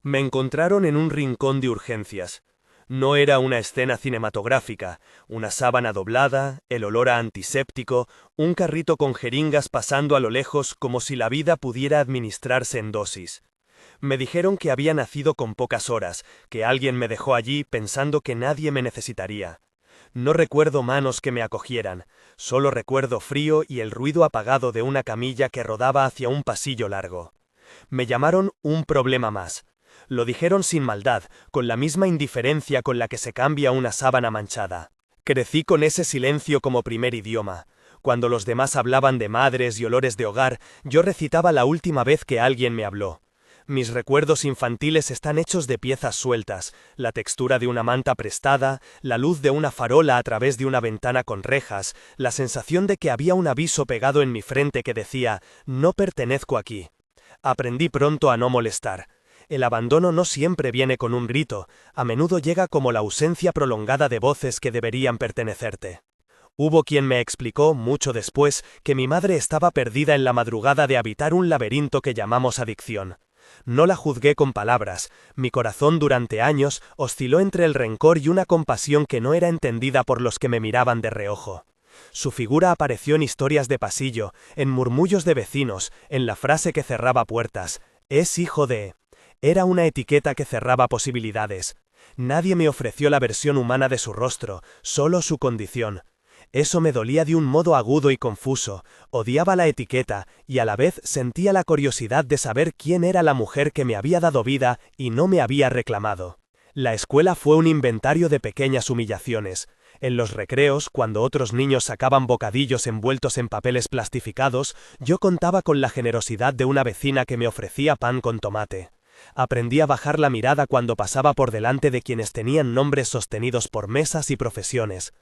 Me encontraron en un rincón de urgencias. No era una escena cinematográfica, una sábana doblada, el olor a antiséptico, un carrito con jeringas pasando a lo lejos como si la vida pudiera administrarse en dosis. Me dijeron que había nacido con pocas horas, que alguien me dejó allí pensando que nadie me necesitaría. No recuerdo manos que me acogieran, solo recuerdo frío y el ruido apagado de una camilla que rodaba hacia un pasillo largo. Me llamaron un problema más. Lo dijeron sin maldad, con la misma indiferencia con la que se cambia una sábana manchada. Crecí con ese silencio como primer idioma. Cuando los demás hablaban de madres y olores de hogar, yo recitaba la última vez que alguien me habló. Mis recuerdos infantiles están hechos de piezas sueltas, la textura de una manta prestada, la luz de una farola a través de una ventana con rejas, la sensación de que había un aviso pegado en mi frente que decía, no pertenezco aquí. Aprendí pronto a no molestar. El abandono no siempre viene con un grito, a menudo llega como la ausencia prolongada de voces que deberían pertenecerte. Hubo quien me explicó, mucho después, que mi madre estaba perdida en la madrugada de habitar un laberinto que llamamos adicción. No la juzgué con palabras, mi corazón durante años osciló entre el rencor y una compasión que no era entendida por los que me miraban de reojo. Su figura apareció en historias de pasillo, en murmullos de vecinos, en la frase que cerraba puertas, «Es hijo de...». Era una etiqueta que cerraba posibilidades. Nadie me ofreció la versión humana de su rostro, solo su condición. Eso me dolía de un modo agudo y confuso, odiaba la etiqueta y a la vez sentía la curiosidad de saber quién era la mujer que me había dado vida y no me había reclamado. La escuela fue un inventario de pequeñas humillaciones. En los recreos, cuando otros niños sacaban bocadillos envueltos en papeles plastificados, yo contaba con la generosidad de una vecina que me ofrecía pan con tomate. Aprendí a bajar la mirada cuando pasaba por delante de quienes tenían nombres sostenidos por mesas y profesiones.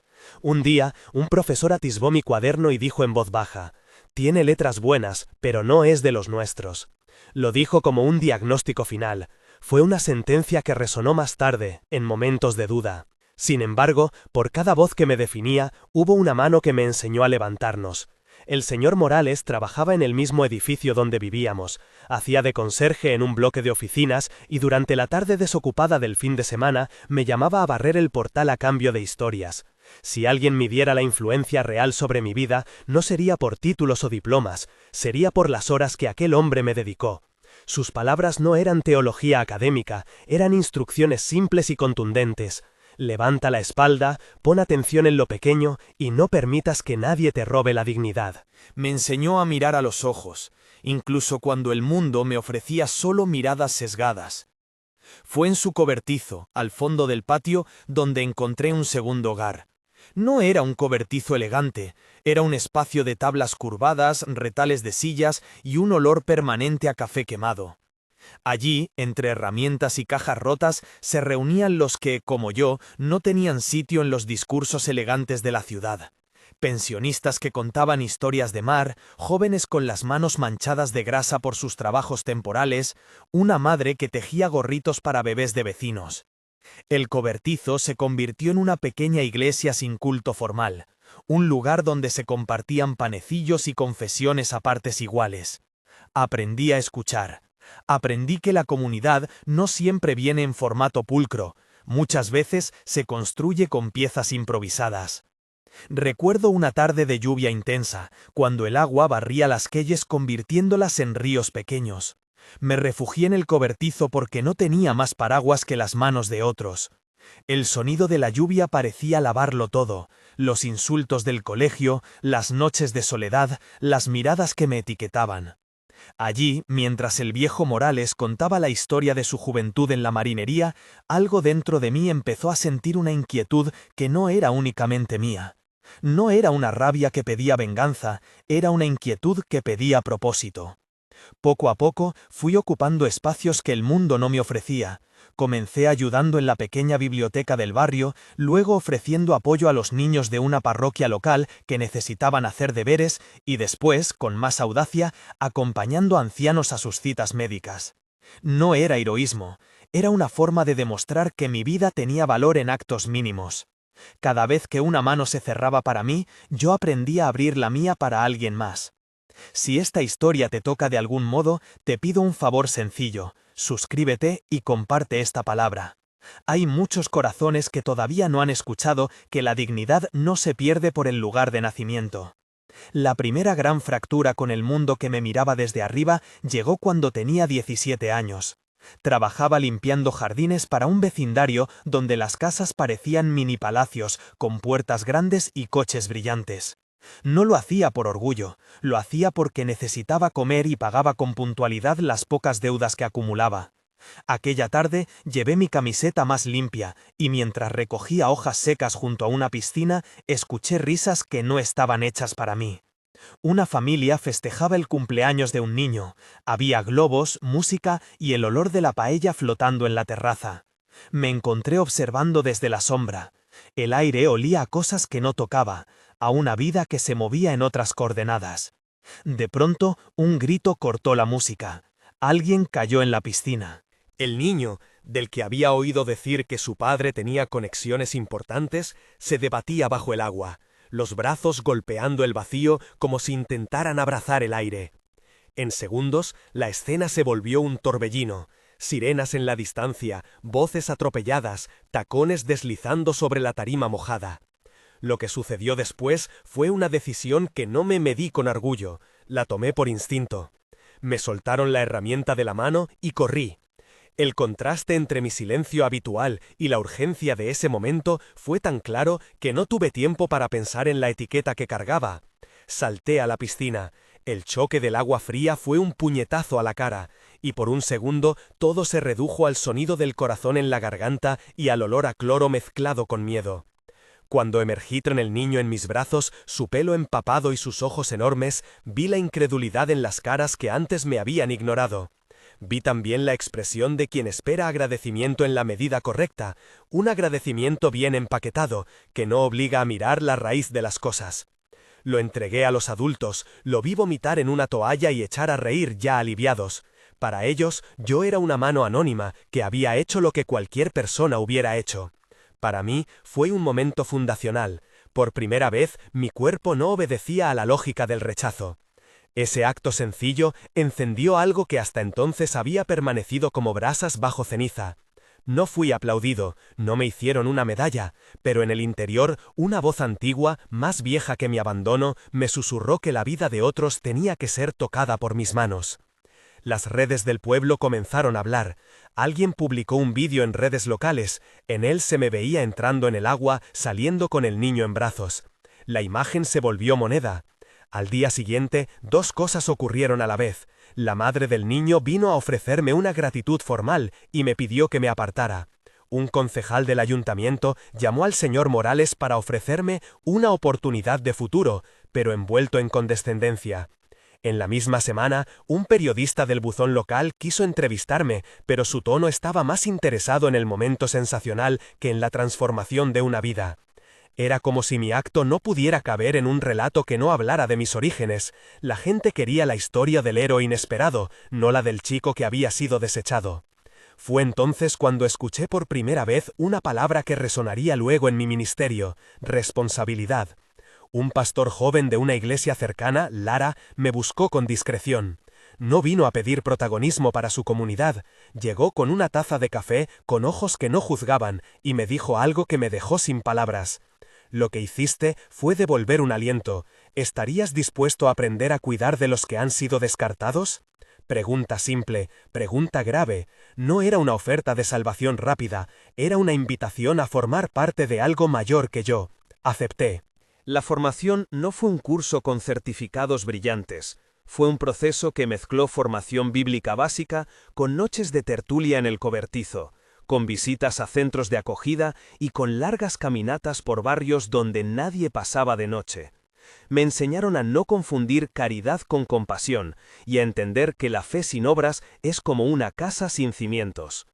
Un día, un profesor atisbó mi cuaderno y dijo en voz baja, «Tiene letras buenas, pero no es de los nuestros». Lo dijo como un diagnóstico final. Fue una sentencia que resonó más tarde, en momentos de duda. Sin embargo, por cada voz que me definía, hubo una mano que me enseñó a levantarnos. El señor Morales trabajaba en el mismo edificio donde vivíamos, hacía de conserje en un bloque de oficinas y durante la tarde desocupada del fin de semana me llamaba a barrer el portal a cambio de historias. Si alguien midiera la influencia real sobre mi vida, no sería por títulos o diplomas, sería por las horas que aquel hombre me dedicó. Sus palabras no eran teología académica, eran instrucciones simples y contundentes. Levanta la espalda, pon atención en lo pequeño y no permitas que nadie te robe la dignidad. Me enseñó a mirar a los ojos, incluso cuando el mundo me ofrecía solo miradas sesgadas. Fue en su cobertizo, al fondo del patio, donde encontré un segundo hogar. No era un cobertizo elegante, era un espacio de tablas curvadas, retales de sillas y un olor permanente a café quemado. Allí, entre herramientas y cajas rotas, se reunían los que, como yo, no tenían sitio en los discursos elegantes de la ciudad. Pensionistas que contaban historias de mar, jóvenes con las manos manchadas de grasa por sus trabajos temporales, una madre que tejía gorritos para bebés de vecinos. El cobertizo se convirtió en una pequeña iglesia sin culto formal, un lugar donde se compartían panecillos y confesiones a partes iguales. Aprendí a escuchar. Aprendí que la comunidad no siempre viene en formato pulcro, muchas veces se construye con piezas improvisadas. Recuerdo una tarde de lluvia intensa, cuando el agua barría las calles convirtiéndolas en ríos pequeños. Me refugié en el cobertizo porque no tenía más paraguas que las manos de otros. El sonido de la lluvia parecía lavarlo todo, los insultos del colegio, las noches de soledad, las miradas que me etiquetaban. Allí, mientras el viejo Morales contaba la historia de su juventud en la marinería, algo dentro de mí empezó a sentir una inquietud que no era únicamente mía. No era una rabia que pedía venganza, era una inquietud que pedía propósito. Poco a poco fui ocupando espacios que el mundo no me ofrecía. Comencé ayudando en la pequeña biblioteca del barrio, luego ofreciendo apoyo a los niños de una parroquia local que necesitaban hacer deberes y después, con más audacia, acompañando a ancianos a sus citas médicas. No era heroísmo, era una forma de demostrar que mi vida tenía valor en actos mínimos. Cada vez que una mano se cerraba para mí, yo aprendía a abrir la mía para alguien más. Si esta historia te toca de algún modo, te pido un favor sencillo. suscríbete y comparte esta palabra. Hay muchos corazones que todavía no han escuchado que la dignidad no se pierde por el lugar de nacimiento. La primera gran fractura con el mundo que me miraba desde arriba llegó cuando tenía 17 años. Trabajaba limpiando jardines para un vecindario donde las casas parecían mini palacios, con puertas grandes y coches brillantes. No lo hacía por orgullo, lo hacía porque necesitaba comer y pagaba con puntualidad las pocas deudas que acumulaba. Aquella tarde llevé mi camiseta más limpia y mientras recogía hojas secas junto a una piscina, escuché risas que no estaban hechas para mí. Una familia festejaba el cumpleaños de un niño. Había globos, música y el olor de la paella flotando en la terraza. Me encontré observando desde la sombra. El aire olía a cosas que no tocaba, a una vida que se movía en otras coordenadas. De pronto, un grito cortó la música. Alguien cayó en la piscina. El niño, del que había oído decir que su padre tenía conexiones importantes, se debatía bajo el agua, los brazos golpeando el vacío como si intentaran abrazar el aire. En segundos, la escena se volvió un torbellino, sirenas en la distancia, voces atropelladas, tacones deslizando sobre la tarima mojada. Lo que sucedió después fue una decisión que no me medí con orgullo, la tomé por instinto. Me soltaron la herramienta de la mano y corrí. El contraste entre mi silencio habitual y la urgencia de ese momento fue tan claro que no tuve tiempo para pensar en la etiqueta que cargaba. Salté a la piscina. El choque del agua fría fue un puñetazo a la cara, y por un segundo todo se redujo al sonido del corazón en la garganta y al olor a cloro mezclado con miedo. Cuando emergí tras el niño en mis brazos, su pelo empapado y sus ojos enormes, vi la incredulidad en las caras que antes me habían ignorado. Vi también la expresión de quien espera agradecimiento en la medida correcta, un agradecimiento bien empaquetado, que no obliga a mirar la raíz de las cosas. Lo entregué a los adultos, lo vi vomitar en una toalla y echar a reír ya aliviados. Para ellos, yo era una mano anónima que había hecho lo que cualquier persona hubiera hecho. Para mí, fue un momento fundacional. Por primera vez, mi cuerpo no obedecía a la lógica del rechazo. Ese acto sencillo encendió algo que hasta entonces había permanecido como brasas bajo ceniza. No fui aplaudido, no me hicieron una medalla, pero en el interior una voz antigua, más vieja que mi abandono, me susurró que la vida de otros tenía que ser tocada por mis manos. Las redes del pueblo comenzaron a hablar. Alguien publicó un vídeo en redes locales. En él se me veía entrando en el agua, saliendo con el niño en brazos. La imagen se volvió moneda. Al día siguiente, dos cosas ocurrieron a la vez. La madre del niño vino a ofrecerme una gratitud formal y me pidió que me apartara. Un concejal del ayuntamiento llamó al señor Morales para ofrecerme una oportunidad de futuro, pero envuelto en condescendencia. En la misma semana, un periodista del buzón local quiso entrevistarme, pero su tono estaba más interesado en el momento sensacional que en la transformación de una vida. Era como si mi acto no pudiera caber en un relato que no hablara de mis orígenes. La gente quería la historia del héroe inesperado, no la del chico que había sido desechado. Fue entonces cuando escuché por primera vez una palabra que resonaría luego en mi ministerio: responsabilidad. Un pastor joven de una iglesia cercana, Lara, me buscó con discreción. No vino a pedir protagonismo para su comunidad. Llegó con una taza de café, con ojos que no juzgaban, y me dijo algo que me dejó sin palabras. Lo que hiciste fue devolver un aliento. ¿Estarías dispuesto a aprender a cuidar de los que han sido descartados? Pregunta simple, pregunta grave. No era una oferta de salvación rápida, era una invitación a formar parte de algo mayor que yo. Acepté. La formación no fue un curso con certificados brillantes. Fue un proceso que mezcló formación bíblica básica con noches de tertulia en el cobertizo, con visitas a centros de acogida y con largas caminatas por barrios donde nadie pasaba de noche. Me enseñaron a no confundir caridad con compasión y a entender que la fe sin obras es como una casa sin cimientos.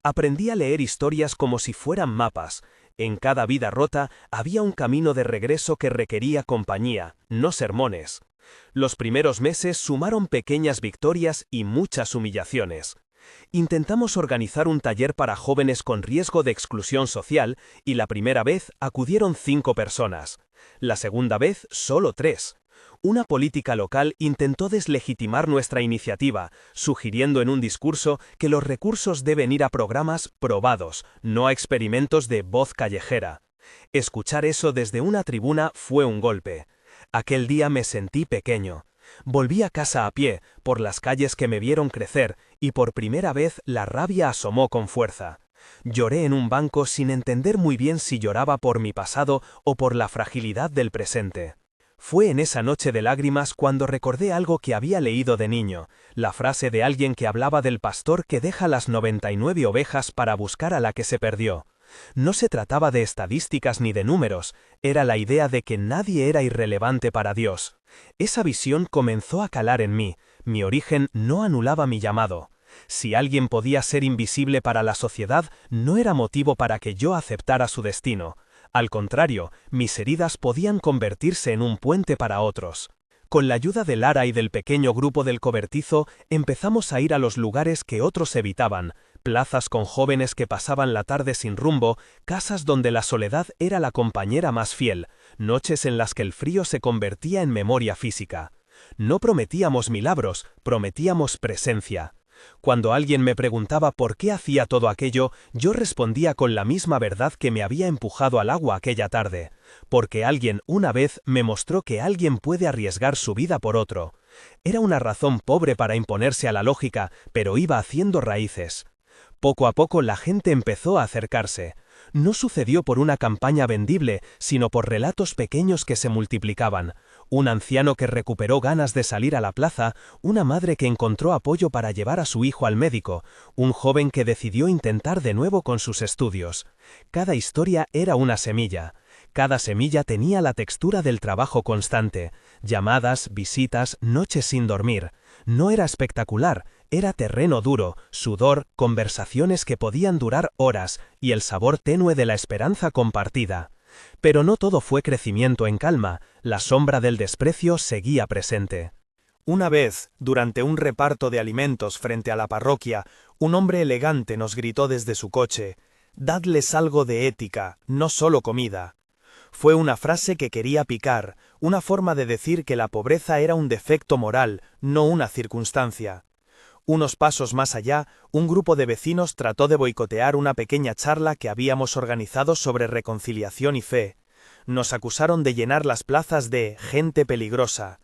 Aprendí a leer historias como si fueran mapas. En cada vida rota había un camino de regreso que requería compañía, no sermones. Los primeros meses sumaron pequeñas victorias y muchas humillaciones. Intentamos organizar un taller para jóvenes con riesgo de exclusión social y la primera vez acudieron 5 personas. La segunda vez, solo 3. Una política local intentó deslegitimar nuestra iniciativa, sugiriendo en un discurso que los recursos deben ir a programas probados, no a experimentos de voz callejera. Escuchar eso desde una tribuna fue un golpe. Aquel día me sentí pequeño. Volví a casa a pie, por las calles que me vieron crecer, y por primera vez la rabia asomó con fuerza. Lloré en un banco sin entender muy bien si lloraba por mi pasado o por la fragilidad del presente. Fue en esa noche de lágrimas cuando recordé algo que había leído de niño, la frase de alguien que hablaba del pastor que deja las 99 ovejas para buscar a la que se perdió. No se trataba de estadísticas ni de números, era la idea de que nadie era irrelevante para Dios. Esa visión comenzó a calar en mí, mi origen no anulaba mi llamado. Si alguien podía ser invisible para la sociedad, no era motivo para que yo aceptara su destino. Al contrario, mis heridas podían convertirse en un puente para otros. Con la ayuda de Lara y del pequeño grupo del cobertizo, empezamos a ir a los lugares que otros evitaban, plazas con jóvenes que pasaban la tarde sin rumbo, casas donde la soledad era la compañera más fiel, noches en las que el frío se convertía en memoria física. No prometíamos milagros, prometíamos presencia. Cuando alguien me preguntaba por qué hacía todo aquello, yo respondía con la misma verdad que me había empujado al agua aquella tarde. Porque alguien una vez me mostró que alguien puede arriesgar su vida por otro. Era una razón pobre para imponerse a la lógica, pero iba haciendo raíces. Poco a poco la gente empezó a acercarse. No sucedió por una campaña vendible, sino por relatos pequeños que se multiplicaban. Un anciano que recuperó ganas de salir a la plaza, una madre que encontró apoyo para llevar a su hijo al médico, un joven que decidió intentar de nuevo con sus estudios. Cada historia era una semilla. Cada semilla tenía la textura del trabajo constante. Llamadas, visitas, noches sin dormir. No era espectacular, era terreno duro, sudor, conversaciones que podían durar horas y el sabor tenue de la esperanza compartida. Pero no todo fue crecimiento en calma, la sombra del desprecio seguía presente. Una vez, durante un reparto de alimentos frente a la parroquia, un hombre elegante nos gritó desde su coche: «Dadles algo de ética, no solo comida». Fue una frase que quería picar, una forma de decir que la pobreza era un defecto moral, no una circunstancia. Unos pasos más allá, un grupo de vecinos trató de boicotear una pequeña charla que habíamos organizado sobre reconciliación y fe. Nos acusaron de llenar las plazas de gente peligrosa.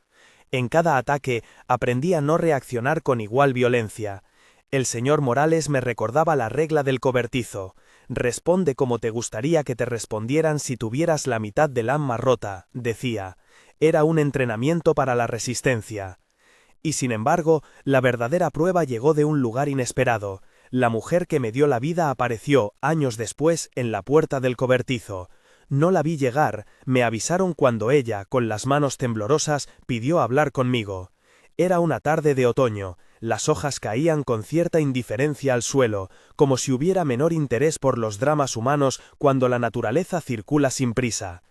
En cada ataque aprendí a no reaccionar con igual violencia. El señor Morales me recordaba la regla del cobertizo: responde como te gustaría que te respondieran si tuvieras la mitad del alma rota, decía. Era un entrenamiento para la resistencia. Y sin embargo, la verdadera prueba llegó de un lugar inesperado. La mujer que me dio la vida apareció, años después, en la puerta del cobertizo. No la vi llegar, me avisaron cuando ella, con las manos temblorosas, pidió hablar conmigo. Era una tarde de otoño, las hojas caían con cierta indiferencia al suelo, como si hubiera menor interés por los dramas humanos cuando la naturaleza circula sin prisa.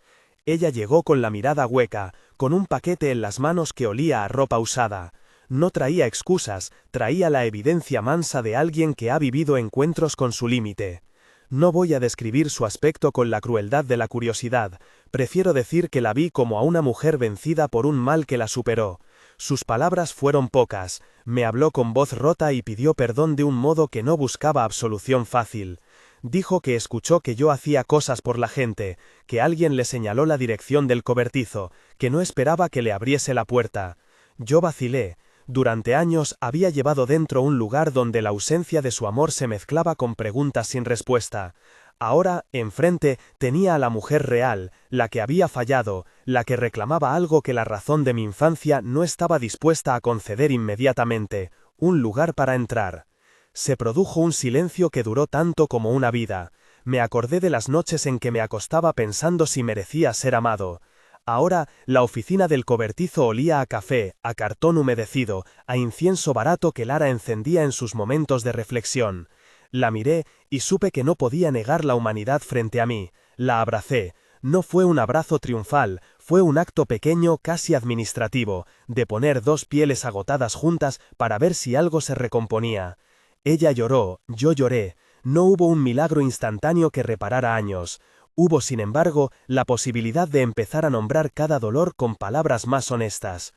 Ella llegó con la mirada hueca, con un paquete en las manos que olía a ropa usada. No traía excusas, traía la evidencia mansa de alguien que ha vivido encuentros con su límite. No voy a describir su aspecto con la crueldad de la curiosidad, prefiero decir que la vi como a una mujer vencida por un mal que la superó. Sus palabras fueron pocas, me habló con voz rota y pidió perdón de un modo que no buscaba absolución fácil. Dijo que escuchó que yo hacía cosas por la gente, que alguien le señaló la dirección del cobertizo, que no esperaba que le abriese la puerta. Yo vacilé. Durante años había llevado dentro un lugar donde la ausencia de su amor se mezclaba con preguntas sin respuesta. Ahora, enfrente, tenía a la mujer real, la que había fallado, la que reclamaba algo que la razón de mi infancia no estaba dispuesta a conceder inmediatamente, un lugar para entrar. Se produjo un silencio que duró tanto como una vida. Me acordé de las noches en que me acostaba pensando si merecía ser amado. Ahora, la oficina del cobertizo olía a café, a cartón humedecido, a incienso barato que Lara encendía en sus momentos de reflexión. La miré y supe que no podía negar la humanidad frente a mí. La abracé. No fue un abrazo triunfal, fue un acto pequeño, casi administrativo, de poner dos pieles agotadas juntas para ver si algo se recomponía. Ella lloró, yo lloré. No hubo un milagro instantáneo que reparara años. Hubo, sin embargo, la posibilidad de empezar a nombrar cada dolor con palabras más honestas.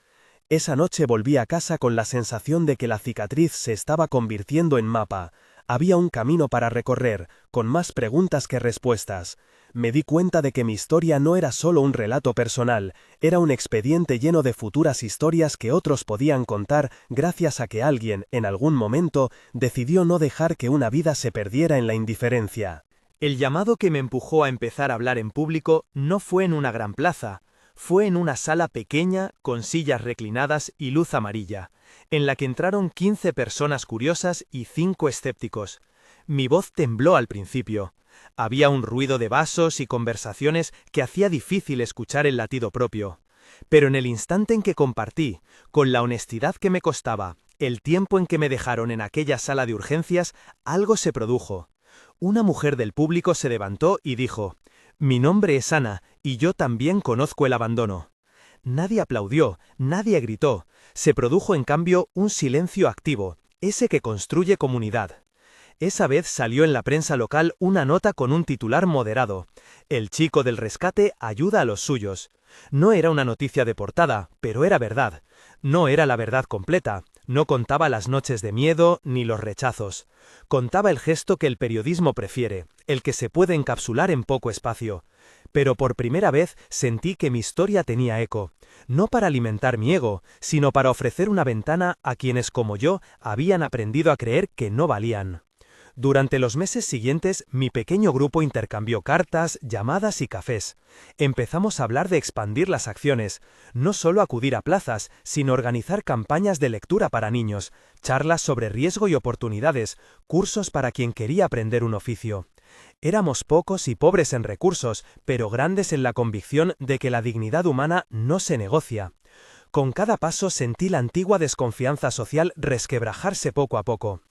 Esa noche volví a casa con la sensación de que la cicatriz se estaba convirtiendo en mapa. Había un camino para recorrer, con más preguntas que respuestas. Me di cuenta de que mi historia no era solo un relato personal, era un expediente lleno de futuras historias que otros podían contar gracias a que alguien, en algún momento, decidió no dejar que una vida se perdiera en la indiferencia. El llamado que me empujó a empezar a hablar en público no fue en una gran plaza, fue en una sala pequeña, con sillas reclinadas y luz amarilla, en la que entraron 15 personas curiosas y 5 escépticos. Mi voz tembló al principio. Había un ruido de vasos y conversaciones que hacía difícil escuchar el latido propio. Pero en el instante en que compartí, con la honestidad que me costaba, el tiempo en que me dejaron en aquella sala de urgencias, algo se produjo. Una mujer del público se levantó y dijo: «Mi nombre es Ana, y yo también conozco el abandono». Nadie aplaudió, nadie gritó. Se produjo en cambio un silencio activo, ese que construye comunidad. Esa vez salió en la prensa local una nota con un titular moderado: «El chico del rescate ayuda a los suyos». No era una noticia de portada, pero era verdad. No era la verdad completa. No contaba las noches de miedo ni los rechazos. Contaba el gesto que el periodismo prefiere, el que se puede encapsular en poco espacio. Pero por primera vez sentí que mi historia tenía eco, no para alimentar mi ego, sino para ofrecer una ventana a quienes como yo habían aprendido a creer que no valían. Durante los meses siguientes, mi pequeño grupo intercambió cartas, llamadas y cafés. Empezamos a hablar de expandir las acciones, no solo acudir a plazas, sino organizar campañas de lectura para niños, charlas sobre riesgo y oportunidades, cursos para quien quería aprender un oficio. Éramos pocos y pobres en recursos, pero grandes en la convicción de que la dignidad humana no se negocia. Con cada paso sentí la antigua desconfianza social resquebrajarse poco a poco.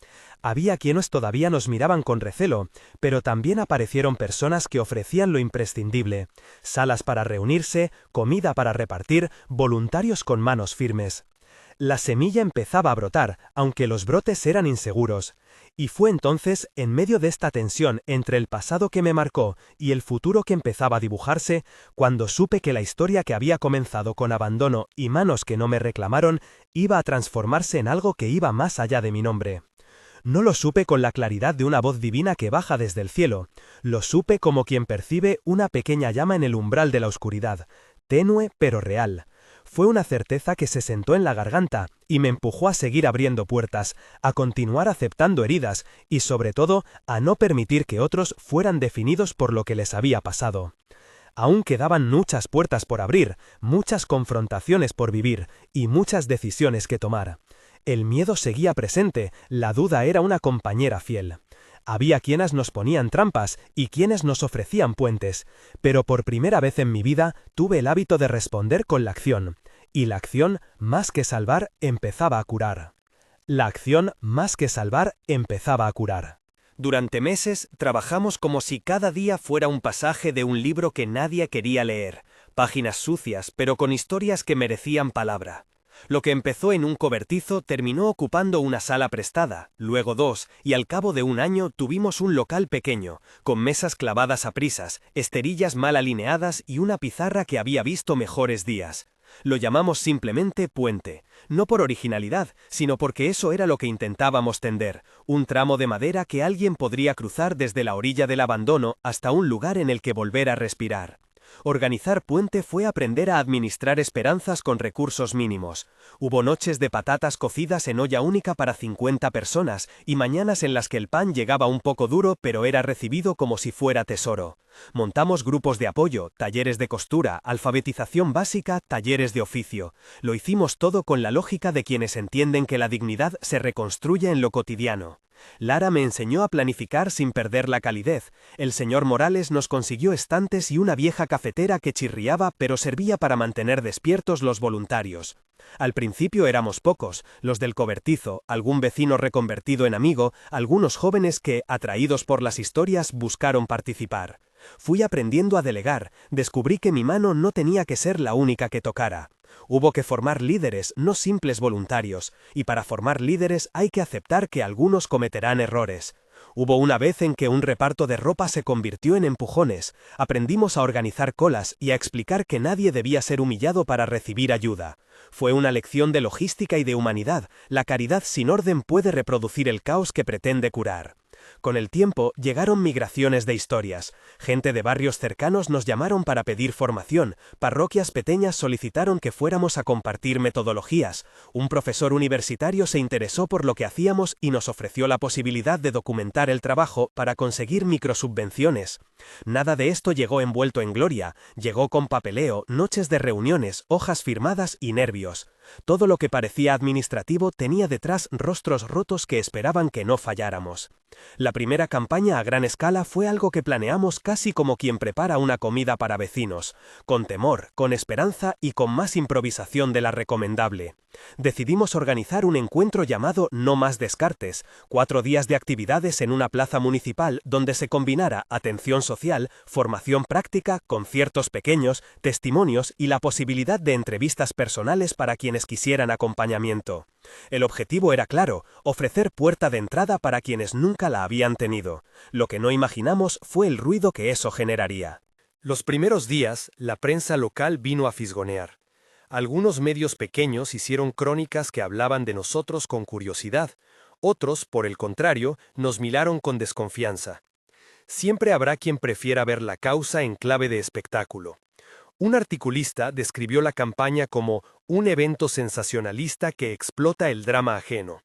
Había quienes todavía nos miraban con recelo, pero también aparecieron personas que ofrecían lo imprescindible: salas para reunirse, comida para repartir, voluntarios con manos firmes. La semilla empezaba a brotar, aunque los brotes eran inseguros. Y fue entonces, en medio de esta tensión entre el pasado que me marcó y el futuro que empezaba a dibujarse, cuando supe que la historia que había comenzado con abandono y manos que no me reclamaron, iba a transformarse en algo que iba más allá de mi nombre. No lo supe con la claridad de una voz divina que baja desde el cielo, lo supe como quien percibe una pequeña llama en el umbral de la oscuridad, tenue pero real. Fue una certeza que se sentó en la garganta y me empujó a seguir abriendo puertas, a continuar aceptando heridas y, sobre todo, a no permitir que otros fueran definidos por lo que les había pasado. Aún quedaban muchas puertas por abrir, muchas confrontaciones por vivir y muchas decisiones que tomar. El miedo seguía presente, la duda era una compañera fiel. Había quienes nos ponían trampas y quienes nos ofrecían puentes, pero por primera vez en mi vida tuve el hábito de responder con la acción, y la acción, más que salvar, empezaba a curar. La acción, más que salvar, empezaba a curar. Durante meses trabajamos como si cada día fuera un pasaje de un libro que nadie quería leer, páginas sucias, pero con historias que merecían palabra. Lo que empezó en un cobertizo terminó ocupando una sala prestada, luego 2, y al cabo de un año tuvimos un local pequeño, con mesas clavadas a prisas, esterillas mal alineadas y una pizarra que había visto mejores días. Lo llamamos simplemente puente, no por originalidad, sino porque eso era lo que intentábamos tender, un tramo de madera que alguien podría cruzar desde la orilla del abandono hasta un lugar en el que volver a respirar. Organizar puente fue aprender a administrar esperanzas con recursos mínimos. Hubo noches de patatas cocidas en olla única para 50 personas y mañanas en las que el pan llegaba un poco duro pero era recibido como si fuera tesoro. Montamos grupos de apoyo, talleres de costura, alfabetización básica, talleres de oficio. Lo hicimos todo con la lógica de quienes entienden que la dignidad se reconstruye en lo cotidiano. Lara me enseñó a planificar sin perder la calidez. El señor Morales nos consiguió estantes y una vieja cafetera que chirriaba pero servía para mantener despiertos los voluntarios. Al principio éramos pocos, los del cobertizo, algún vecino reconvertido en amigo, algunos jóvenes que, atraídos por las historias, buscaron participar. Fui aprendiendo a delegar, descubrí que mi mano no tenía que ser la única que tocara. Hubo que formar líderes, no simples voluntarios, y para formar líderes hay que aceptar que algunos cometerán errores. Hubo una vez en que un reparto de ropa se convirtió en empujones, aprendimos a organizar colas y a explicar que nadie debía ser humillado para recibir ayuda. Fue una lección de logística y de humanidad. La caridad sin orden puede reproducir el caos que pretende curar. Con el tiempo llegaron migraciones de historias. Gente de barrios cercanos nos llamaron para pedir formación, parroquias pequeñas solicitaron que fuéramos a compartir metodologías, un profesor universitario se interesó por lo que hacíamos y nos ofreció la posibilidad de documentar el trabajo para conseguir microsubvenciones. Nada de esto llegó envuelto en gloria, llegó con papeleo, noches de reuniones, hojas firmadas y nervios. Todo lo que parecía administrativo tenía detrás rostros rotos que esperaban que no falláramos. La primera campaña a gran escala fue algo que planeamos casi como quien prepara una comida para vecinos, con temor, con esperanza y con más improvisación de la recomendable. Decidimos organizar un encuentro llamado No Más Descartes, 4 días de actividades en una plaza municipal donde se combinara atención social, formación práctica, conciertos pequeños, testimonios y la posibilidad de entrevistas personales para quienes quisieran acompañamiento. El objetivo era claro, ofrecer puerta de entrada para quienes nunca la habían tenido. Lo que no imaginamos fue el ruido que eso generaría. Los primeros días, la prensa local vino a fisgonear. Algunos medios pequeños hicieron crónicas que hablaban de nosotros con curiosidad. Otros, por el contrario, nos miraron con desconfianza. Siempre habrá quien prefiera ver la causa en clave de espectáculo. Un articulista describió la campaña como un evento sensacionalista que explota el drama ajeno.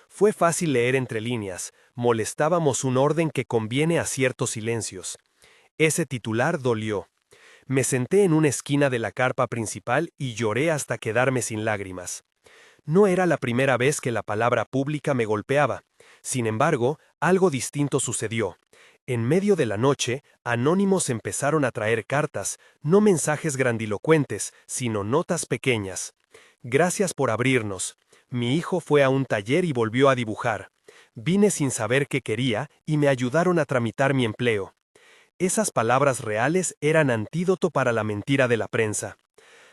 Fue fácil leer entre líneas, molestábamos un orden que conviene a ciertos silencios. Ese titular dolió. Me senté en una esquina de la carpa principal y lloré hasta quedarme sin lágrimas. No era la primera vez que la palabra pública me golpeaba. Sin embargo, algo distinto sucedió. En medio de la noche, anónimos empezaron a traer cartas, no mensajes grandilocuentes, sino notas pequeñas. Gracias por abrirnos. Mi hijo fue a un taller y volvió a dibujar. Vine sin saber qué quería y me ayudaron a tramitar mi empleo. Esas palabras reales eran antídoto para la mentira de la prensa.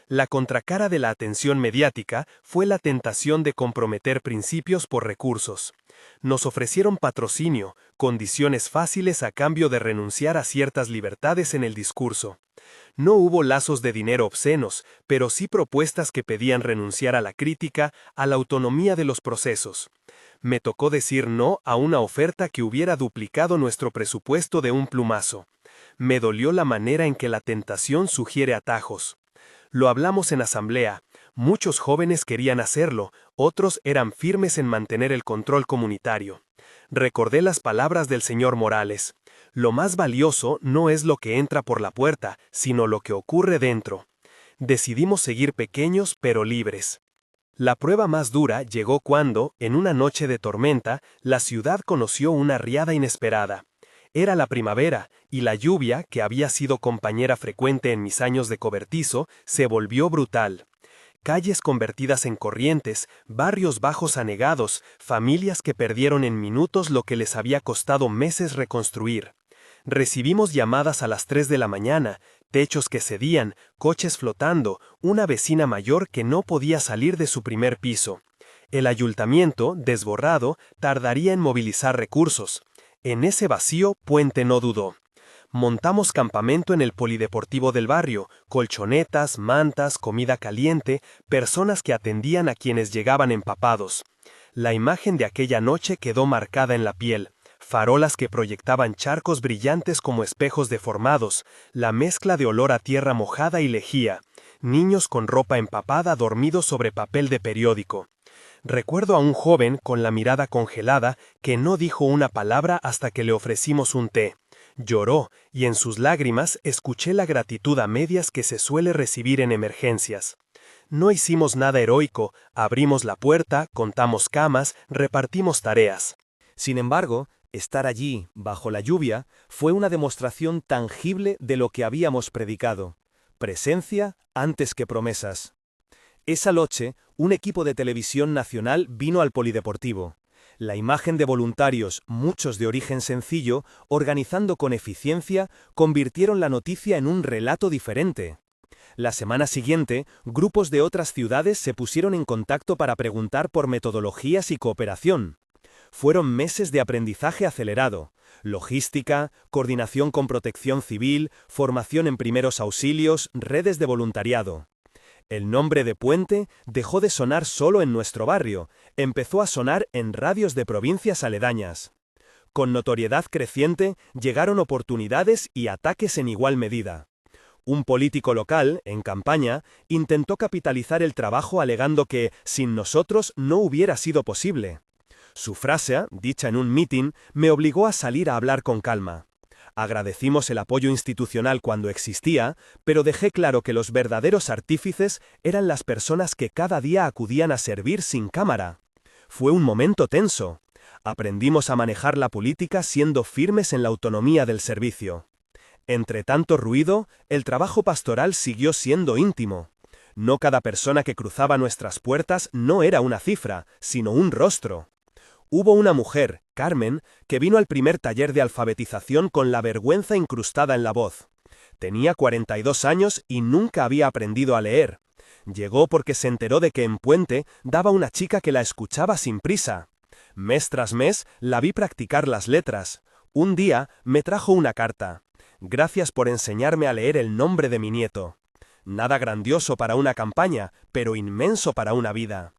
La contracara de la atención mediática fue la tentación de comprometer principios por recursos. Nos ofrecieron patrocinio, condiciones fáciles a cambio de renunciar a ciertas libertades en el discurso. No hubo lazos de dinero obscenos, pero sí propuestas que pedían renunciar a la crítica, a la autonomía de los procesos. Me tocó decir no a una oferta que hubiera duplicado nuestro presupuesto de un plumazo. Me dolió la manera en que la tentación sugiere atajos. Lo hablamos en asamblea. Muchos jóvenes querían hacerlo, otros eran firmes en mantener el control comunitario. Recordé las palabras del señor Morales. Lo más valioso no es lo que entra por la puerta, sino lo que ocurre dentro. Decidimos seguir pequeños pero libres. La prueba más dura llegó cuando, en una noche de tormenta, la ciudad conoció una riada inesperada. Era la primavera, y la lluvia, que había sido compañera frecuente en mis años de cobertizo, se volvió brutal. Calles convertidas en corrientes, barrios bajos anegados, familias que perdieron en minutos lo que les había costado meses reconstruir. Recibimos llamadas a las 3 de la mañana, techos que cedían, coches flotando, una vecina mayor que no podía salir de su primer piso. El ayuntamiento, desborrado, tardaría en movilizar recursos. En ese vacío, Puente no dudó. Montamos campamento en el polideportivo del barrio, colchonetas, mantas, comida caliente, personas que atendían a quienes llegaban empapados. La imagen de aquella noche quedó marcada en la piel. Farolas que proyectaban charcos brillantes como espejos deformados, la mezcla de olor a tierra mojada y lejía, niños con ropa empapada dormidos sobre papel de periódico. Recuerdo a un joven con la mirada congelada que no dijo una palabra hasta que le ofrecimos un té. Lloró, y en sus lágrimas escuché la gratitud a medias que se suele recibir en emergencias. No hicimos nada heroico, abrimos la puerta, contamos camas, repartimos tareas. Sin embargo, estar allí, bajo la lluvia, fue una demostración tangible de lo que habíamos predicado. Presencia antes que promesas. Esa noche, un equipo de televisión nacional vino al polideportivo. La imagen de voluntarios, muchos de origen sencillo, organizando con eficiencia, convirtieron la noticia en un relato diferente. La semana siguiente, grupos de otras ciudades se pusieron en contacto para preguntar por metodologías y cooperación. Fueron meses de aprendizaje acelerado. Logística, coordinación con protección civil, formación en primeros auxilios, redes de voluntariado. El nombre de Puente dejó de sonar solo en nuestro barrio, empezó a sonar en radios de provincias aledañas. Con notoriedad creciente, llegaron oportunidades y ataques en igual medida. Un político local, en campaña, intentó capitalizar el trabajo alegando que, sin nosotros, no hubiera sido posible. Su frase, dicha en un mitin, me obligó a salir a hablar con calma. Agradecimos el apoyo institucional cuando existía, pero dejé claro que los verdaderos artífices eran las personas que cada día acudían a servir sin cámara. Fue un momento tenso. Aprendimos a manejar la política siendo firmes en la autonomía del servicio. Entre tanto ruido, el trabajo pastoral siguió siendo íntimo. No cada persona que cruzaba nuestras puertas no era una cifra, sino un rostro. Hubo una mujer, Carmen, que vino al primer taller de alfabetización con la vergüenza incrustada en la voz. Tenía 42 años y nunca había aprendido a leer. Llegó porque se enteró de que en Puente daba una chica que la escuchaba sin prisa. Mes tras mes la vi practicar las letras. Un día me trajo una carta. Gracias por enseñarme a leer el nombre de mi nieto. Nada grandioso para una campaña, pero inmenso para una vida.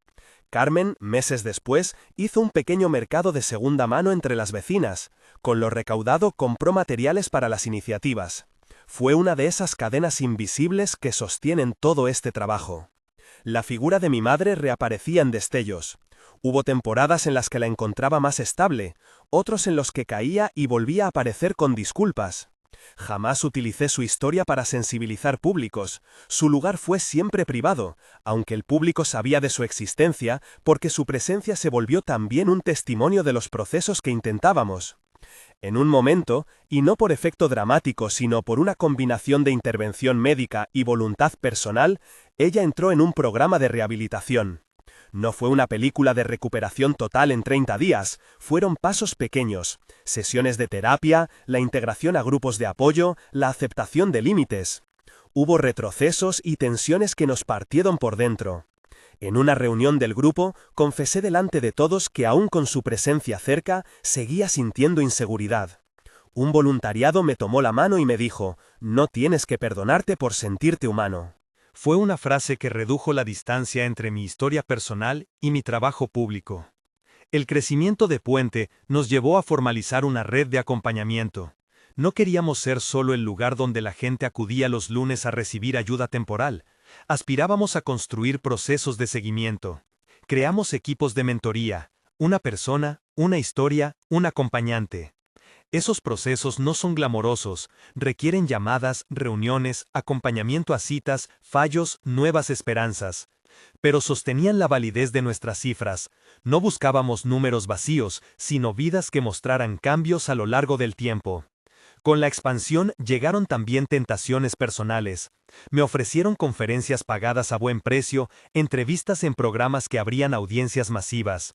Carmen, meses después, hizo un pequeño mercado de segunda mano entre las vecinas. Con lo recaudado compró materiales para las iniciativas. Fue una de esas cadenas invisibles que sostienen todo este trabajo. La figura de mi madre reaparecía en destellos. Hubo temporadas en las que la encontraba más estable, otros en los que caía y volvía a aparecer con disculpas. Jamás utilicé su historia para sensibilizar públicos. Su lugar fue siempre privado, aunque el público sabía de su existencia porque su presencia se volvió también un testimonio de los procesos que intentábamos. En un momento, y no por efecto dramático sino por una combinación de intervención médica y voluntad personal, ella entró en un programa de rehabilitación. No fue una película de recuperación total en 30 días, fueron pasos pequeños, sesiones de terapia, la integración a grupos de apoyo, la aceptación de límites. Hubo retrocesos y tensiones que nos partieron por dentro. En una reunión del grupo, confesé delante de todos que aún con su presencia cerca, seguía sintiendo inseguridad. Un voluntariado me tomó la mano y me dijo, «No tienes que perdonarte por sentirte humano». Fue una frase que redujo la distancia entre mi historia personal y mi trabajo público. El crecimiento de Puente nos llevó a formalizar una red de acompañamiento. No queríamos ser solo el lugar donde la gente acudía los lunes a recibir ayuda temporal. Aspirábamos a construir procesos de seguimiento. Creamos equipos de mentoría, una persona, una historia, un acompañante. Esos procesos no son glamorosos, requieren llamadas, reuniones, acompañamiento a citas, fallos, nuevas esperanzas. Pero sostenían la validez de nuestras cifras. No buscábamos números vacíos, sino vidas que mostraran cambios a lo largo del tiempo. Con la expansión llegaron también tentaciones personales. Me ofrecieron conferencias pagadas a buen precio, entrevistas en programas que abrían audiencias masivas.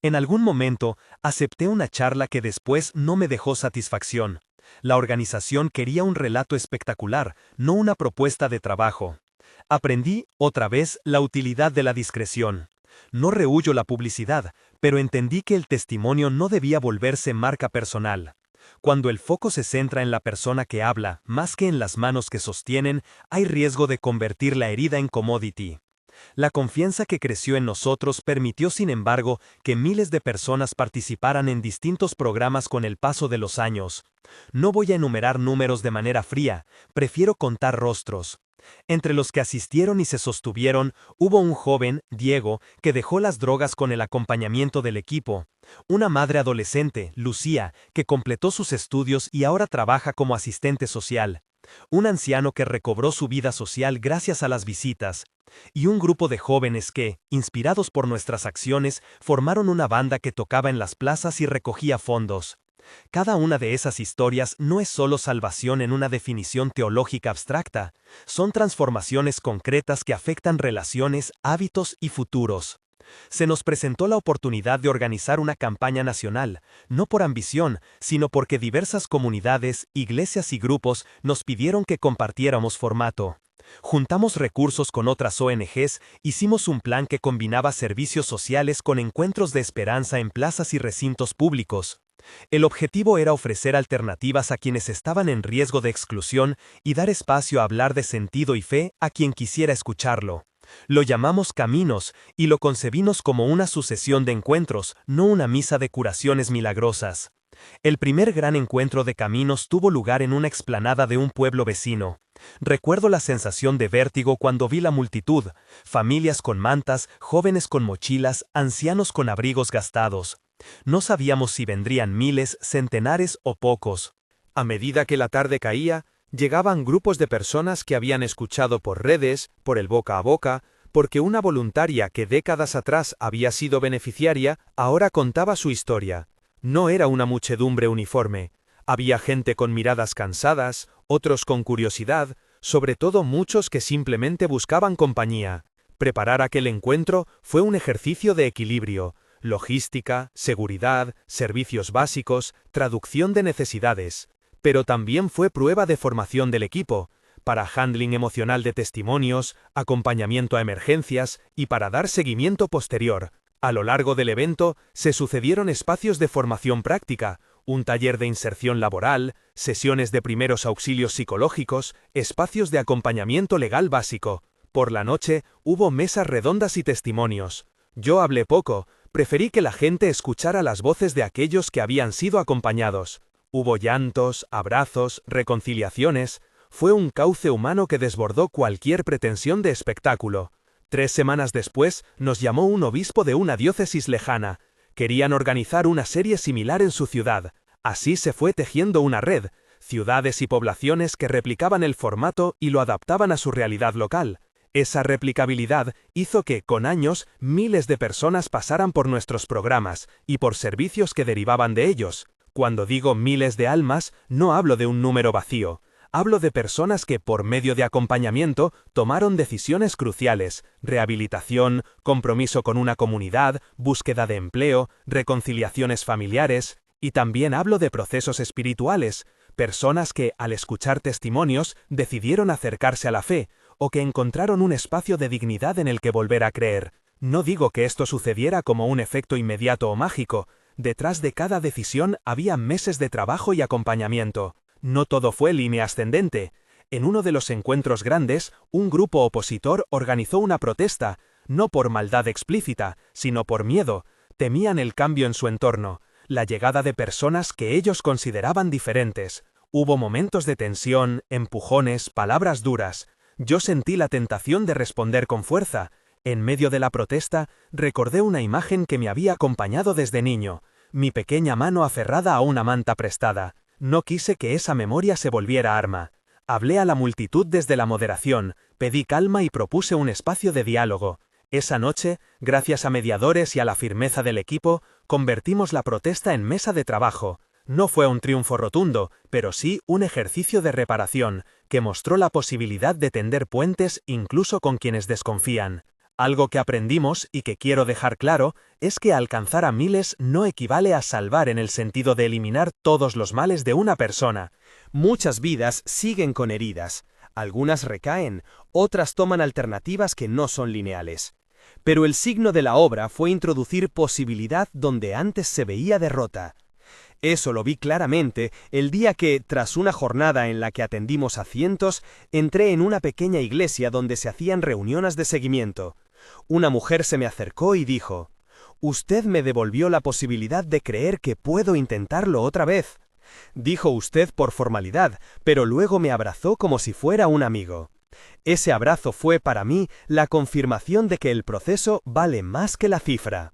En algún momento, acepté una charla que después no me dejó satisfacción. La organización quería un relato espectacular, no una propuesta de trabajo. Aprendí, otra vez, la utilidad de la discreción. No rehuyo la publicidad, pero entendí que el testimonio no debía volverse marca personal. Cuando el foco se centra en la persona que habla, más que en las manos que sostienen, hay riesgo de convertir la herida en commodity. La confianza que creció en nosotros permitió, sin embargo, que miles de personas participaran en distintos programas con el paso de los años. No voy a enumerar números de manera fría, prefiero contar rostros. Entre los que asistieron y se sostuvieron, hubo un joven, Diego, que dejó las drogas con el acompañamiento del equipo. Una madre adolescente, Lucía, que completó sus estudios y ahora trabaja como asistente social. Un anciano que recobró su vida social gracias a las visitas. Y un grupo de jóvenes que, inspirados por nuestras acciones, formaron una banda que tocaba en las plazas y recogía fondos. Cada una de esas historias no es solo salvación en una definición teológica abstracta, son transformaciones concretas que afectan relaciones, hábitos y futuros. Se nos presentó la oportunidad de organizar una campaña nacional, no por ambición, sino porque diversas comunidades, iglesias y grupos nos pidieron que compartiéramos formato. Juntamos recursos con otras ONGs, hicimos un plan que combinaba servicios sociales con encuentros de esperanza en plazas y recintos públicos. El objetivo era ofrecer alternativas a quienes estaban en riesgo de exclusión y dar espacio a hablar de sentido y fe a quien quisiera escucharlo. Lo llamamos Caminos y lo concebimos como una sucesión de encuentros, no una misa de curaciones milagrosas. El primer gran encuentro de Caminos tuvo lugar en una explanada de un pueblo vecino. Recuerdo la sensación de vértigo cuando vi la multitud, familias con mantas, jóvenes con mochilas, ancianos con abrigos gastados. No sabíamos si vendrían miles, centenares o pocos. A medida que la tarde caía, llegaban grupos de personas que habían escuchado por redes, por el boca a boca, porque una voluntaria que décadas atrás había sido beneficiaria, ahora contaba su historia. No era una muchedumbre uniforme. Había gente con miradas cansadas, otros con curiosidad, sobre todo muchos que simplemente buscaban compañía. Preparar aquel encuentro fue un ejercicio de equilibrio. Logística, seguridad, servicios básicos, traducción de necesidades. Pero también fue prueba de formación del equipo, para handling emocional de testimonios, acompañamiento a emergencias y para dar seguimiento posterior. A lo largo del evento se sucedieron espacios de formación práctica, un taller de inserción laboral, sesiones de primeros auxilios psicológicos, espacios de acompañamiento legal básico. Por la noche hubo mesas redondas y testimonios. Yo hablé poco, preferí que la gente escuchara las voces de aquellos que habían sido acompañados. Hubo llantos, abrazos, reconciliaciones. Fue un cauce humano que desbordó cualquier pretensión de espectáculo. 3 semanas después, nos llamó un obispo de una diócesis lejana. Querían organizar una serie similar en su ciudad. Así se fue tejiendo una red, ciudades y poblaciones que replicaban el formato y lo adaptaban a su realidad local. Esa replicabilidad hizo que, con años, miles de personas pasaran por nuestros programas y por servicios que derivaban de ellos. Cuando digo miles de almas, no hablo de un número vacío. Hablo de personas que, por medio de acompañamiento, tomaron decisiones cruciales: rehabilitación, compromiso con una comunidad, búsqueda de empleo, reconciliaciones familiares, y también hablo de procesos espirituales, personas que, al escuchar testimonios, decidieron acercarse a la fe, o que encontraron un espacio de dignidad en el que volver a creer. No digo que esto sucediera como un efecto inmediato o mágico. Detrás de cada decisión había meses de trabajo y acompañamiento. No todo fue línea ascendente. En uno de los encuentros grandes, un grupo opositor organizó una protesta, no por maldad explícita, sino por miedo. Temían el cambio en su entorno, la llegada de personas que ellos consideraban diferentes. Hubo momentos de tensión, empujones, palabras duras. Yo sentí la tentación de responder con fuerza. En medio de la protesta, recordé una imagen que me había acompañado desde niño, mi pequeña mano aferrada a una manta prestada. No quise que esa memoria se volviera arma. Hablé a la multitud desde la moderación, pedí calma y propuse un espacio de diálogo. Esa noche, gracias a mediadores y a la firmeza del equipo, convertimos la protesta en mesa de trabajo. No fue un triunfo rotundo, pero sí un ejercicio de reparación, que mostró la posibilidad de tender puentes incluso con quienes desconfían. Algo que aprendimos y que quiero dejar claro es que alcanzar a miles no equivale a salvar en el sentido de eliminar todos los males de una persona. Muchas vidas siguen con heridas, algunas recaen, otras toman alternativas que no son lineales. Pero el signo de la obra fue introducir posibilidad donde antes se veía derrota. Eso lo vi claramente el día que, tras una jornada en la que atendimos a cientos, entré en una pequeña iglesia donde se hacían reuniones de seguimiento. Una mujer se me acercó y dijo: «Usted me devolvió la posibilidad de creer que puedo intentarlo otra vez». Dijo usted por formalidad, pero luego me abrazó como si fuera un amigo. Ese abrazo fue para mí la confirmación de que el proceso vale más que la cifra.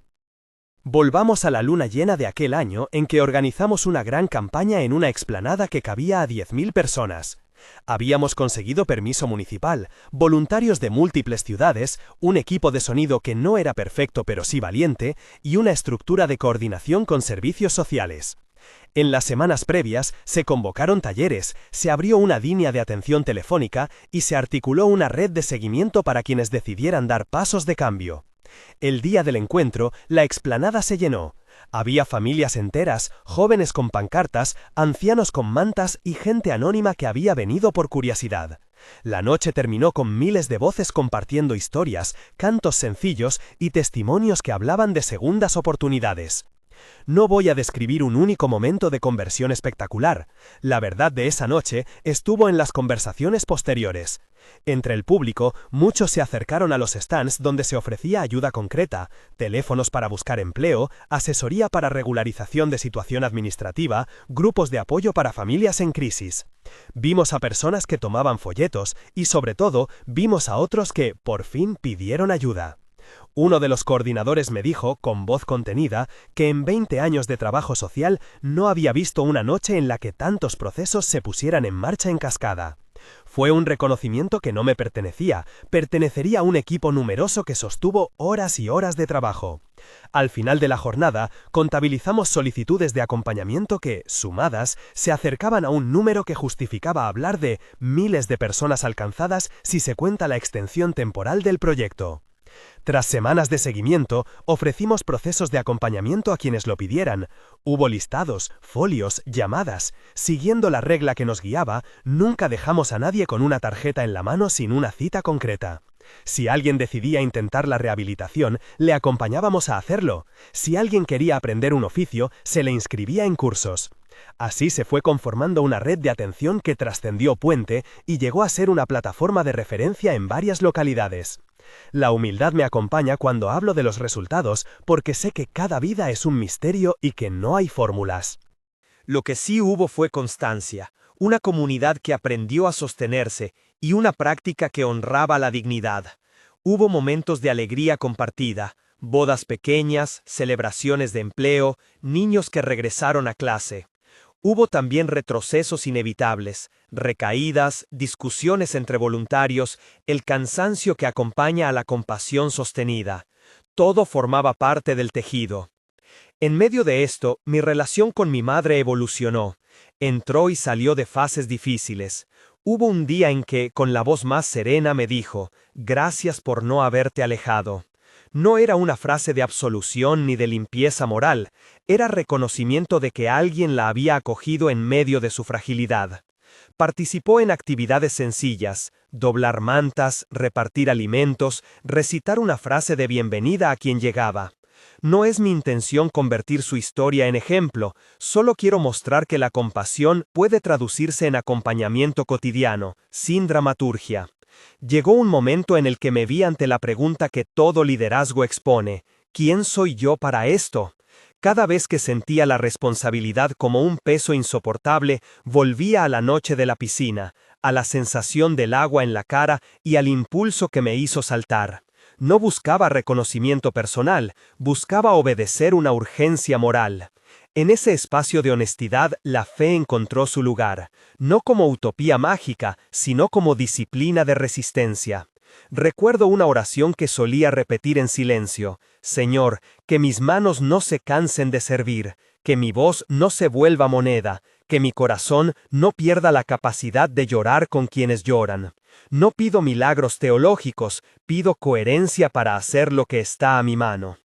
Volvamos a la luna llena de aquel año en que organizamos una gran campaña en una explanada que cabía a 10.000 personas. Habíamos conseguido permiso municipal, voluntarios de múltiples ciudades, un equipo de sonido que no era perfecto pero sí valiente, y una estructura de coordinación con servicios sociales. En las semanas previas se convocaron talleres, se abrió una línea de atención telefónica y se articuló una red de seguimiento para quienes decidieran dar pasos de cambio. El día del encuentro, la explanada se llenó. Había familias enteras, jóvenes con pancartas, ancianos con mantas y gente anónima que había venido por curiosidad. La noche terminó con miles de voces compartiendo historias, cantos sencillos y testimonios que hablaban de segundas oportunidades. No voy a describir un único momento de conversión espectacular. La verdad de esa noche estuvo en las conversaciones posteriores. Entre el público, muchos se acercaron a los stands donde se ofrecía ayuda concreta, teléfonos para buscar empleo, asesoría para regularización de situación administrativa, grupos de apoyo para familias en crisis. Vimos a personas que tomaban folletos y, sobre todo, vimos a otros que, por fin, pidieron ayuda. Uno de los coordinadores me dijo, con voz contenida, que en 20 años de trabajo social no había visto una noche en la que tantos procesos se pusieran en marcha en cascada. Fue un reconocimiento que no me pertenecía, pertenecería a un equipo numeroso que sostuvo horas y horas de trabajo. Al final de la jornada, contabilizamos solicitudes de acompañamiento que, sumadas, se acercaban a un número que justificaba hablar de miles de personas alcanzadas si se cuenta la extensión temporal del proyecto. Tras semanas de seguimiento, ofrecimos procesos de acompañamiento a quienes lo pidieran. Hubo listados, folios, llamadas. Siguiendo la regla que nos guiaba, nunca dejamos a nadie con una tarjeta en la mano sin una cita concreta. Si alguien decidía intentar la rehabilitación, le acompañábamos a hacerlo. Si alguien quería aprender un oficio, se le inscribía en cursos. Así se fue conformando una red de atención que trascendió Puente y llegó a ser una plataforma de referencia en varias localidades. La humildad me acompaña cuando hablo de los resultados porque sé que cada vida es un misterio y que no hay fórmulas. Lo que sí hubo fue constancia, una comunidad que aprendió a sostenerse y una práctica que honraba la dignidad. Hubo momentos de alegría compartida, bodas pequeñas, celebraciones de empleo, niños que regresaron a clase. Hubo también retrocesos inevitables, recaídas, discusiones entre voluntarios, el cansancio que acompaña a la compasión sostenida. Todo formaba parte del tejido. En medio de esto, mi relación con mi madre evolucionó. Entró y salió de fases difíciles. Hubo un día en que, con la voz más serena, me dijo: «Gracias por no haberte alejado». No era una frase de absolución ni de limpieza moral, era reconocimiento de que alguien la había acogido en medio de su fragilidad. Participó en actividades sencillas, doblar mantas, repartir alimentos, recitar una frase de bienvenida a quien llegaba. No es mi intención convertir su historia en ejemplo, solo quiero mostrar que la compasión puede traducirse en acompañamiento cotidiano, sin dramaturgia. Llegó un momento en el que me vi ante la pregunta que todo liderazgo expone: ¿quién soy yo para esto? Cada vez que sentía la responsabilidad como un peso insoportable, volvía a la noche de la piscina, a la sensación del agua en la cara y al impulso que me hizo saltar. No buscaba reconocimiento personal, buscaba obedecer una urgencia moral. En ese espacio de honestidad, la fe encontró su lugar, no como utopía mágica, sino como disciplina de resistencia. Recuerdo una oración que solía repetir en silencio: «Señor, que mis manos no se cansen de servir, que mi voz no se vuelva moneda, que mi corazón no pierda la capacidad de llorar con quienes lloran». No pido milagros teológicos, pido coherencia para hacer lo que está a mi mano.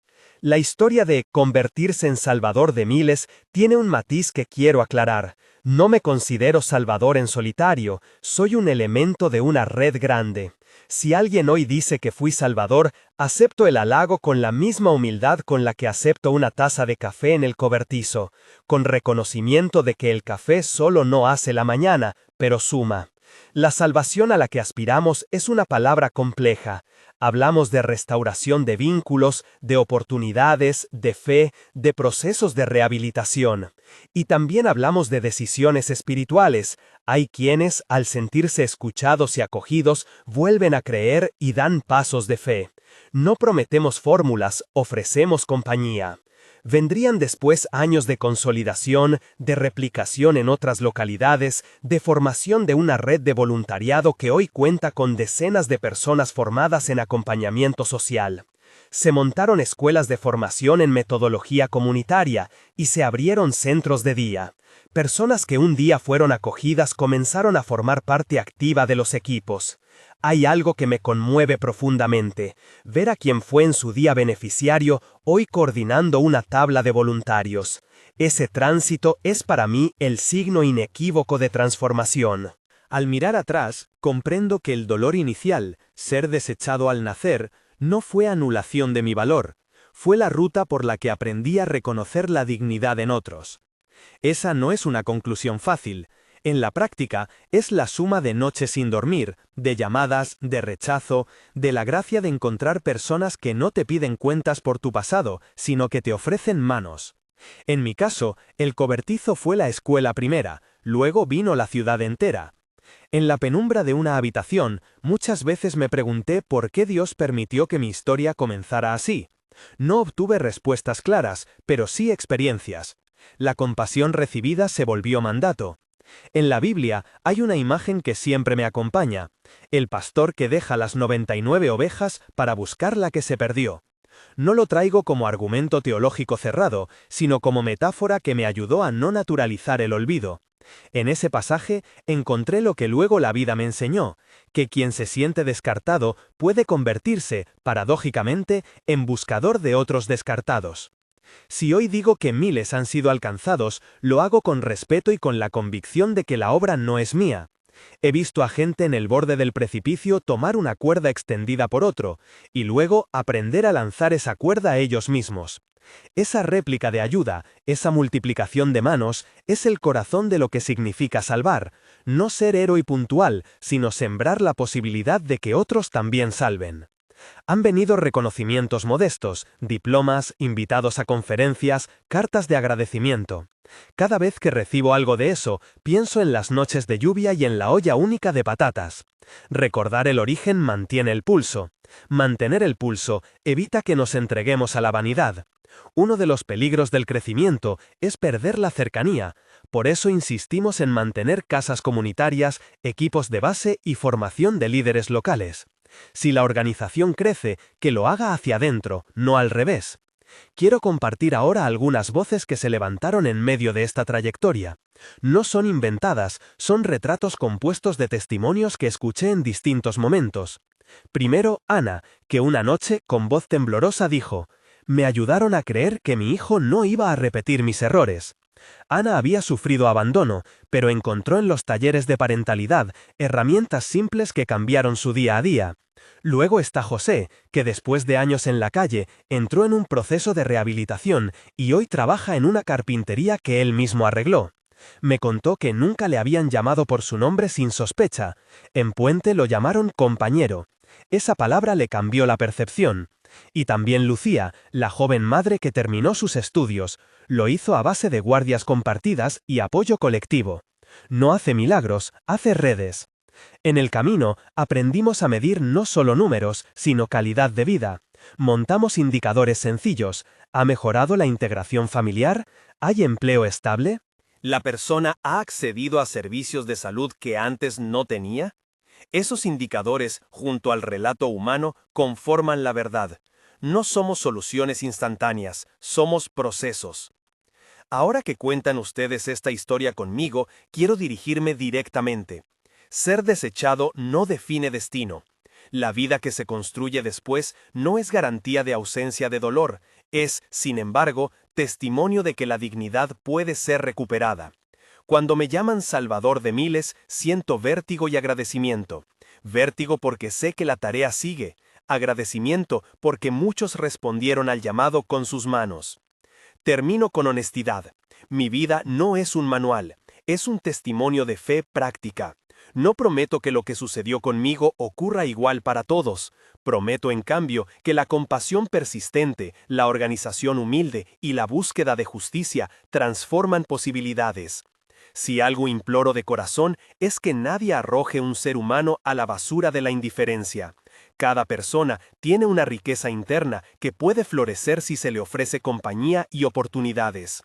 La historia de convertirse en salvador de miles tiene un matiz que quiero aclarar. No me considero salvador en solitario, soy un elemento de una red grande. Si alguien hoy dice que fui salvador, acepto el halago con la misma humildad con la que acepto una taza de café en el cobertizo, con reconocimiento de que el café solo no hace la mañana, pero suma. La salvación a la que aspiramos es una palabra compleja. Hablamos de restauración de vínculos, de oportunidades, de fe, de procesos de rehabilitación. Y también hablamos de decisiones espirituales. Hay quienes, al sentirse escuchados y acogidos, vuelven a creer y dan pasos de fe. No prometemos fórmulas, ofrecemos compañía. Vendrían después años de consolidación, de replicación en otras localidades, de formación de una red de voluntariado que hoy cuenta con decenas de personas formadas en acompañamiento social. Se montaron escuelas de formación en metodología comunitaria y se abrieron centros de día. Personas que un día fueron acogidas comenzaron a formar parte activa de los equipos. Hay algo que me conmueve profundamente: ver a quien fue en su día beneficiario hoy coordinando una tabla de voluntarios. Ese tránsito es para mí el signo inequívoco de transformación. Al mirar atrás, comprendo que el dolor inicial, ser desechado al nacer, no fue anulación de mi valor, fue la ruta por la que aprendí a reconocer la dignidad en otros. Esa no es una conclusión fácil. En la práctica, es la suma de noches sin dormir, de llamadas, de rechazo, de la gracia de encontrar personas que no te piden cuentas por tu pasado, sino que te ofrecen manos. En mi caso, el cobertizo fue la escuela primera, luego vino la ciudad entera. En la penumbra de una habitación, muchas veces me pregunté por qué Dios permitió que mi historia comenzara así. No obtuve respuestas claras, pero sí experiencias. La compasión recibida se volvió mandato. En la Biblia hay una imagen que siempre me acompaña: el pastor que deja las 99 ovejas para buscar la que se perdió. No lo traigo como argumento teológico cerrado, sino como metáfora que me ayudó a no naturalizar el olvido. En ese pasaje encontré lo que luego la vida me enseñó, que quien se siente descartado puede convertirse, paradójicamente, en buscador de otros descartados. Si hoy digo que miles han sido alcanzados, lo hago con respeto y con la convicción de que la obra no es mía. He visto a gente en el borde del precipicio tomar una cuerda extendida por otro, y luego aprender a lanzar esa cuerda a ellos mismos. Esa réplica de ayuda, esa multiplicación de manos, es el corazón de lo que significa salvar, no ser héroe puntual, sino sembrar la posibilidad de que otros también salven. Han venido reconocimientos modestos, diplomas, invitados a conferencias, cartas de agradecimiento. Cada vez que recibo algo de eso, pienso en las noches de lluvia y en la olla única de patatas. Recordar el origen mantiene el pulso. Mantener el pulso evita que nos entreguemos a la vanidad. Uno de los peligros del crecimiento es perder la cercanía. Por eso insistimos en mantener casas comunitarias, equipos de base y formación de líderes locales. Si la organización crece, que lo haga hacia adentro, no al revés. Quiero compartir ahora algunas voces que se levantaron en medio de esta trayectoria. No son inventadas, son retratos compuestos de testimonios que escuché en distintos momentos. Primero, Ana, que una noche, con voz temblorosa, dijo: «Me ayudaron a creer que mi hijo no iba a repetir mis errores». Ana había sufrido abandono, pero encontró en los talleres de parentalidad herramientas simples que cambiaron su día a día. Luego está José, que después de años en la calle, entró en un proceso de rehabilitación y hoy trabaja en una carpintería que él mismo arregló. Me contó que nunca le habían llamado por su nombre sin sospecha. En Puente lo llamaron compañero. Esa palabra le cambió la percepción. Y también Lucía, la joven madre que terminó sus estudios, lo hizo a base de guardias compartidas y apoyo colectivo. No hace milagros, hace redes. En el camino, aprendimos a medir no solo números, sino calidad de vida. Montamos indicadores sencillos. ¿Ha mejorado la integración familiar? ¿Hay empleo estable? ¿La persona ha accedido a servicios de salud que antes no tenía? Esos indicadores, junto al relato humano, conforman la verdad. No somos soluciones instantáneas, somos procesos. Ahora que cuentan ustedes esta historia conmigo, quiero dirigirme directamente. Ser desechado no define destino. La vida que se construye después no es garantía de ausencia de dolor, es, sin embargo, testimonio de que la dignidad puede ser recuperada. Cuando me llaman salvador de miles, siento vértigo y agradecimiento. Vértigo porque sé que la tarea sigue. Agradecimiento porque muchos respondieron al llamado con sus manos. Termino con honestidad. Mi vida no es un manual, es un testimonio de fe práctica. No prometo que lo que sucedió conmigo ocurra igual para todos. Prometo, en cambio, que la compasión persistente, la organización humilde y la búsqueda de justicia transforman posibilidades. Si algo imploro de corazón es que nadie arroje un ser humano a la basura de la indiferencia. Cada persona tiene una riqueza interna que puede florecer si se le ofrece compañía y oportunidades.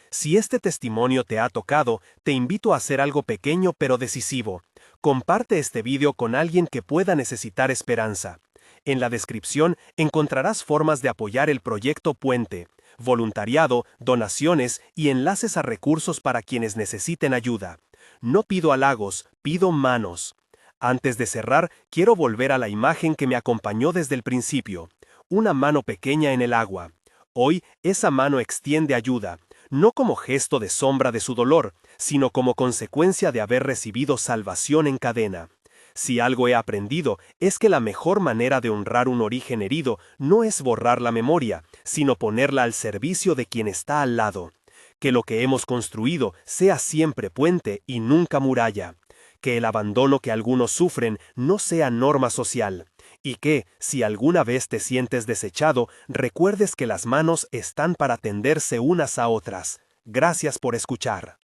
Si este testimonio te ha tocado, te invito a hacer algo pequeño pero decisivo. Comparte este video con alguien que pueda necesitar esperanza. En la descripción encontrarás formas de apoyar el proyecto Puente, voluntariado, donaciones y enlaces a recursos para quienes necesiten ayuda. No pido halagos, pido manos. Antes de cerrar, quiero volver a la imagen que me acompañó desde el principio. Una mano pequeña en el agua. Hoy, esa mano extiende ayuda. no como gesto de sombra de su dolor, sino como consecuencia de haber recibido salvación en cadena. Si algo he aprendido es que la mejor manera de honrar un origen herido no es borrar la memoria, sino ponerla al servicio de quien está al lado. Que lo que hemos construido sea siempre puente y nunca muralla. Que el abandono que algunos sufren no sea norma social. Y que, si alguna vez te sientes desechado, recuerdes que las manos están para tenderse unas a otras. Gracias por escuchar.